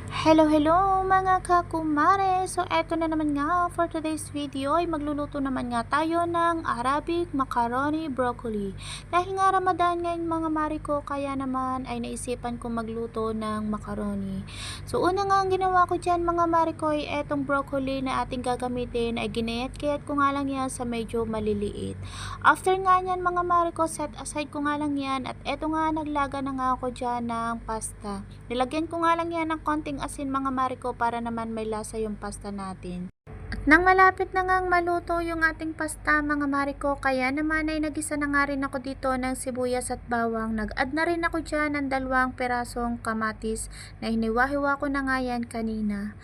Hello mga kakumare! So eto na naman nga for today's video ay magluluto naman nga tayo ng Arabic macaroni broccoli. Dahil nga Ramadan ngayon mga mari ko, kaya naman ay naisipan kong magluto ng macaroni. So una nga ang ginawa ko dyan mga mari ko ay etong broccoli na ating gagamitin ay ginayat-kayat ko nga lang yan sa medyo maliliit. After nga yan mga mari ko, set aside ko nga lang yan at eto nga naglaga na nga ako dyan ng pasta. Nilagyan ko nga lang yan ng konting asin mga mari ko para naman may lasa yung pasta natin. At nang malapit na ngang maluto yung ating pasta mga mari ko, kaya naman ay nagisa na nga rin ako dito ng sibuyas at bawang. Nag-add na rin ako dyan ng 2 pirasong kamatis na hiniwa-hiwa ko na nga yan kanina.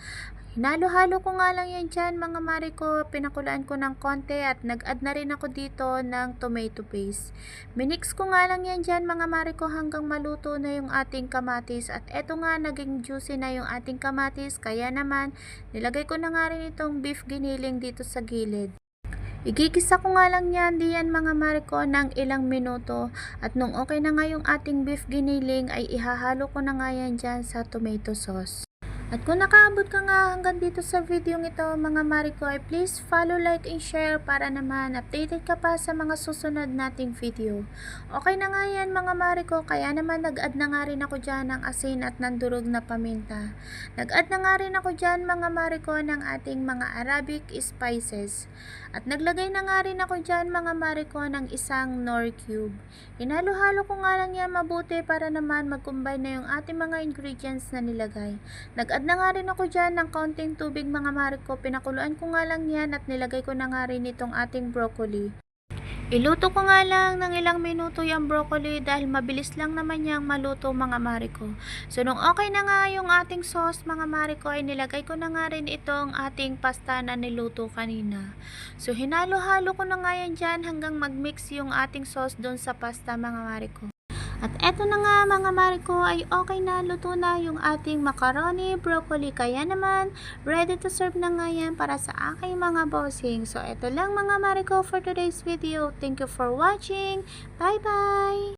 Hinalo-halo ko nga lang yan dyan mga mari ko, pinakulaan ko ng konti at nag-add na rin ako dito ng tomato paste. Minix ko nga lang yan dyan mga mari ko hanggang maluto na yung ating kamatis at eto nga naging juicy na yung ating kamatis, kaya naman nilagay ko na nga rin itong beef giniling dito sa gilid. Igigisa ko nga lang yan diyan mga mari ko ng ilang minuto at nung okay na nga yung ating beef giniling ay ihahalo ko na nga yan dyan sa tomato sauce. At kung nakaabot ka nga hanggang dito sa video ito mga mari ko, ay please follow, like, and share para naman updated ka pa sa mga susunod nating video. Okay na nga yan mga mari ko, kaya naman nag-add na nga rin ako dyan ng asin at ng durog na paminta. Nag-add na nga rin ako dyan mga mari ko ng ating mga Arabic spices. At naglagay na nga rin ako dyan mga mari ko ng isang Knorr cube. Hinalo-halo ko nga lang yan mabuti para naman mag-combine na yung ating mga ingredients na nilagay. Nag-add na nga rin ako dyan ng kaunting tubig mga mari ko, pinakuluan ko nga lang yan at nilagay ko na nga rin itong ating broccoli. Iluto ko nga lang ng ilang minuto yung broccoli dahil mabilis lang naman yung maluto mga mari ko. So nung okay na nga yung ating sauce mga mari ko, ay nilagay ko na nga rin itong ating pasta na niluto kanina. So hinalo-halo ko na nga yan dyan hanggang mag-mix yung ating sauce dun sa pasta mga mari ko. At eto na nga mga mari ko, ay okay na, luto na yung ating macaroni broccoli, kaya naman ready to serve na nga yan para sa aking mga bossing. So eto lang mga mari ko for today's video. Thank you for watching. Bye bye!